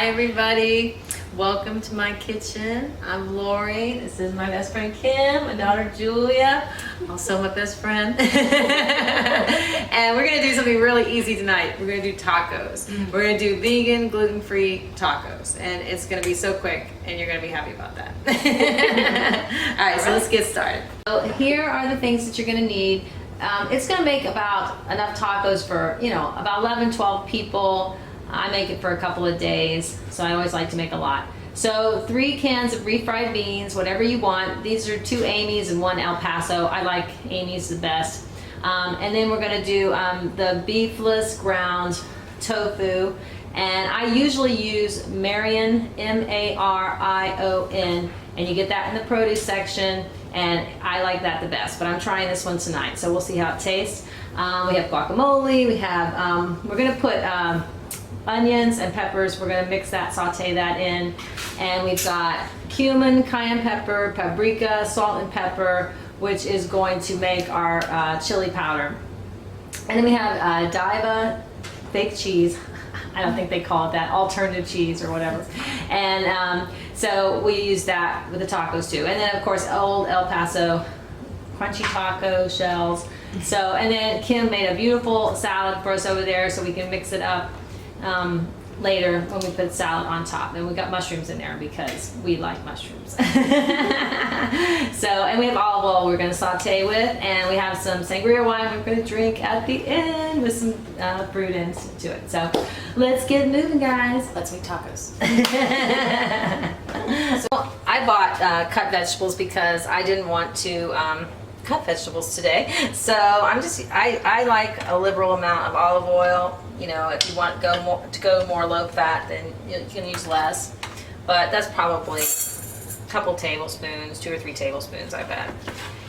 Hi everybody, welcome to my kitchen. I'm Lori, this is my best friend Kim, my daughter Julia, also my best friend. And we're gonna do something really easy tonight. We're gonna do tacos. We're gonna do vegan, gluten-free tacos. And it's gonna be so quick and you're gonna be happy about that. All right, so let's get started. So here are the things that you're gonna need. It's gonna make about enough tacos for, about 11, 12 people. I make it for a couple of days, so I always like to make a lot. So 3 cans of refried beans, whatever you want. These are 2 Amy's and 1 El Paso. I like Amy's the best. And then we're gonna do the beefless ground tofu. And I usually use Marion, M-A-R-I-O-N, and you get that in the produce section, and I like that the best, but I'm trying this one tonight, so we'll see how it tastes. We have guacamole, we have, we're gonna put onions and peppers. We're gonna mix that, saute that in. And we've got cumin, cayenne pepper, paprika, salt and pepper, which is going to make our chili powder. And then we have Diva fake cheese. I don't think they call it that, alternative cheese or whatever. And so we use that with the tacos too. And then of course, old El Paso crunchy taco shells. So, and then Kim made a beautiful salad for us over there so we can mix it up later when we put salad on top. And we got mushrooms in there because we like mushrooms. So, and we have olive oil we're gonna saute with, and we have some sangria wine we're gonna drink at the end with some fruit into it. So let's get moving, guys. Let's make tacos. So I bought cut vegetables because I didn't want to cut vegetables today. So I like a liberal amount of olive oil. If you want to go more low fat, then you can use less. But that's probably a couple tablespoons, 2 or 3 tablespoons, I bet.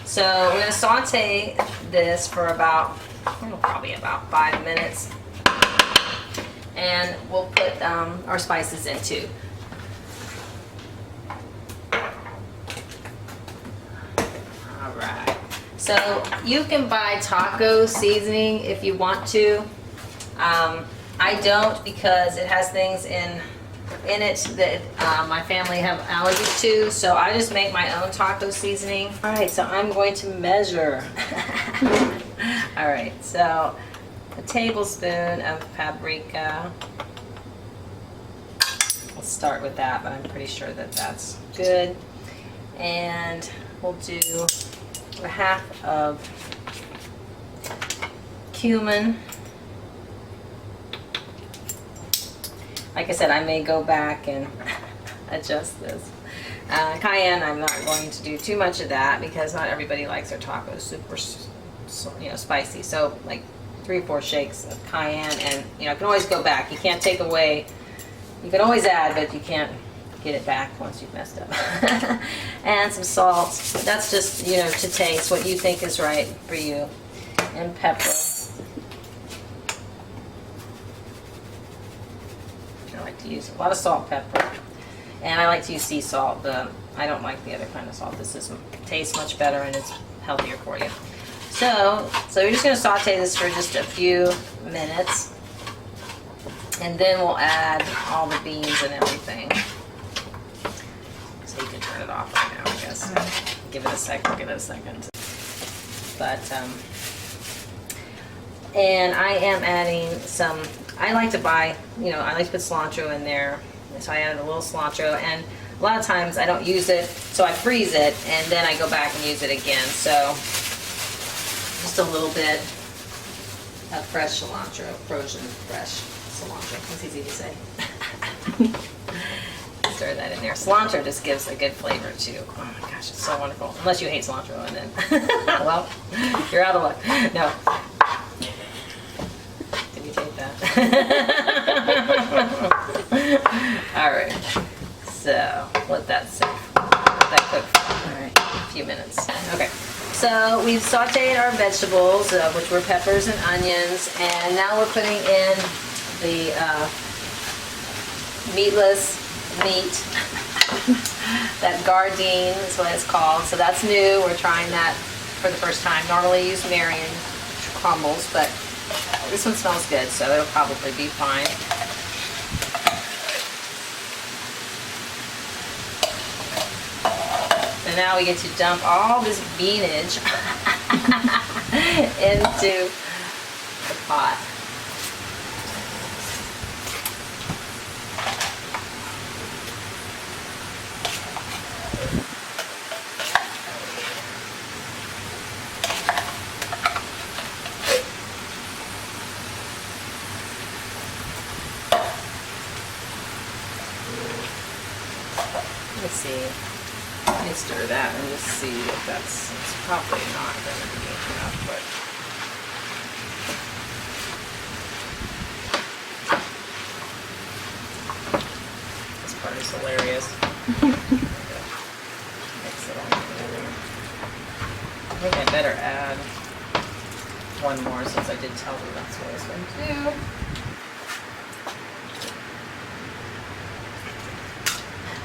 So we're gonna saute this for probably about 5 minutes. And we'll put our spices in too. All right. So you can buy taco seasoning if you want to. I don't, because it has things in it that my family have allergies to, so I just make my own taco seasoning. All right, so I'm going to measure. All right, so a tablespoon of paprika. Let's start with that, but I'm pretty sure that that's good. And we'll do a half of cumin. Like I said, I may go back and adjust this. Cayenne, I'm not going to do too much of that because not everybody likes their tacos super, spicy. So like 3 or 4 shakes of cayenne, and you can always go back. You can't take away. You can always add, but you can't get it back once you've messed up. And some salt. That's just to taste what you think is right for you. And pepper. I like to use a lot of salt, pepper, and I like to use sea salt. I don't like the other kind of salt. This tastes much better and it's healthier for you. So you're just going to saute this for just a few minutes, and then we'll add all the beans and everything. So you can turn it off right now, I guess. Give it a second. Give it a second. But and I am adding some. I like to buy, I like to put cilantro in there. So I added a little cilantro, and a lot of times I don't use it, so I freeze it, and then I go back and use it again. So just a little bit of fresh cilantro, frozen fresh cilantro. It's easy to say. Stir that in there. Cilantro just gives a good flavor too. Oh my gosh, it's so wonderful. Unless you hate cilantro, and then, well, you're out of luck. No. All right, so let that sit. Let that cook for a few minutes. Okay, so we've sauteed our vegetables, which were peppers and onions, and now we're putting in the meatless meat. That Gardein is what it's called. So that's new. We're trying that for the first time. Normally use Marion crumbles, but this one smells good, so it'll probably be fine. And now we get to dump all this beanage into the pot. Let's see. Let me stir that and just see if it's probably not going to be enough, but this part is hilarious. Mix it all together. I think I better add one more since I did tell you that's what I was going to do.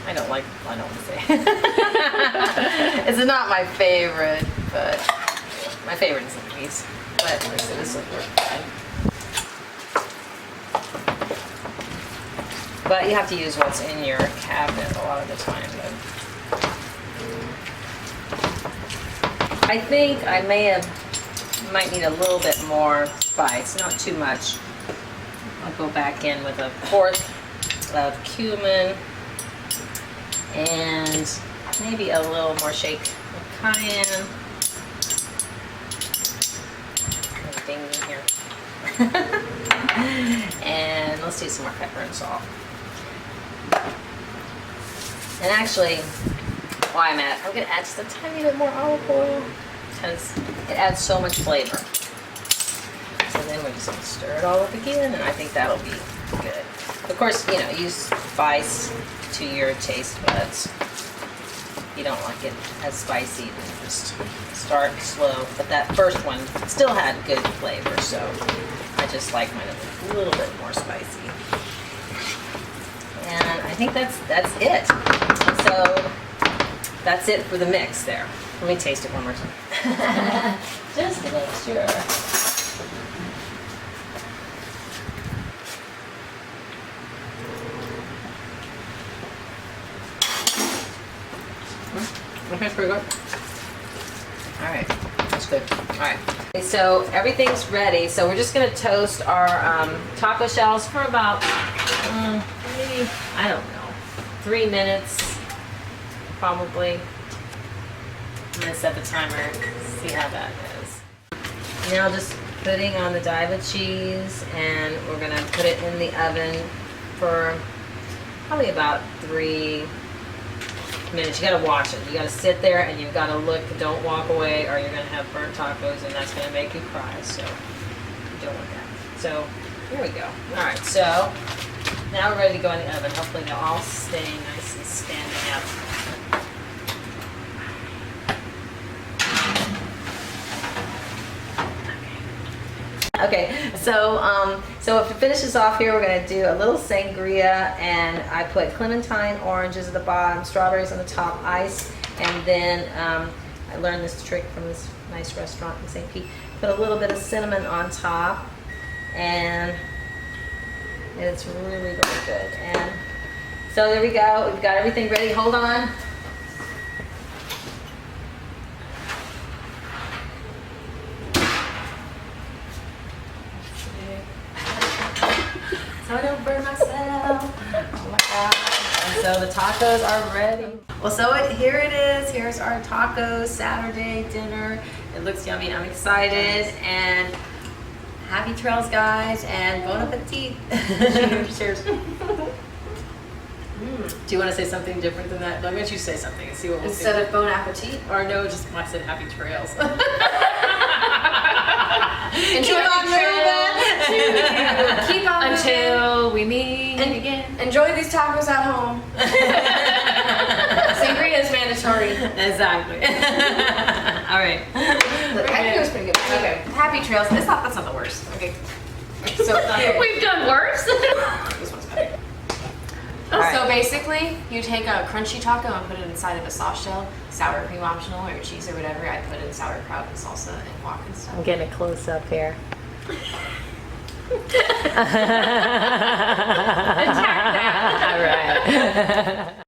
I don't want to say. It's not my favorite, but my favorite is the piece. But like I said, this will work fine. But you have to use what's in your cabinet a lot of the time. But I think I might need a little bit more spice, not too much. I'll go back in with a fourth of cumin. And maybe a little more shake of cayenne. Ding here. And let's do some more pepper and salt. And actually, while I'm going to add just a tiny bit more olive oil because it adds so much flavor. So then we're just going to stir it all up again, and I think that'll be good. Of course, use spice to your taste buds. If you don't like it as spicy, then just start slow. But that first one still had good flavor, so I just like mine a little bit more spicy. And I think that's it. So that's it for the mix there. Let me taste it one more time. Just to make sure. Okay, pretty good. All right, that's good. All right, okay, so everything's ready. So we're just gonna toast our taco shells for about maybe, I don't know, 3 minutes, probably. I'm gonna set the timer, see how that is. Now just putting on the Diva cheese, and we're gonna put it in the oven for probably about 3 minutes. You gotta watch it. You gotta sit there and you've gotta look. Don't walk away, or you're gonna have burnt tacos, and that's gonna make you cry. So you don't want that. So here we go. All right. So now we're ready to go in the oven. Hopefully they'll all stay nice and standing up. Okay, so to finish this off here, we're going to do a little sangria, and I put clementine oranges at the bottom, strawberries on the top, ice, and then I learned this trick from this nice restaurant in St. Pete. Put a little bit of cinnamon on top, and it's really, really good. And so there we go. We've got everything ready. Hold on. So I don't burn myself. Oh my God. And so the tacos are ready. Well, so here it is. Here's our tacos Saturday dinner. It looks yummy. I'm excited. And happy trails, guys. And bon appetit. Cheers. Cheers. Do you want to say something different than that? Why don't you say something and see what we'll Instead of bon appetit? Or no, just I said happy trails. Enjoy Keep on moving. Keep on Until we meet again. Enjoy these tacos at home. Sangria is mandatory. Exactly. All right. I think it was pretty good. Okay. Happy trails. That's not the worst. Okay. So We've done worse. this one's better. Right. So basically, you take a crunchy taco and put it inside of a soft shell, sour cream optional, or cheese or whatever. I put in sauerkraut and salsa and guac and stuff. I'm getting a close up here. Attack that. All right.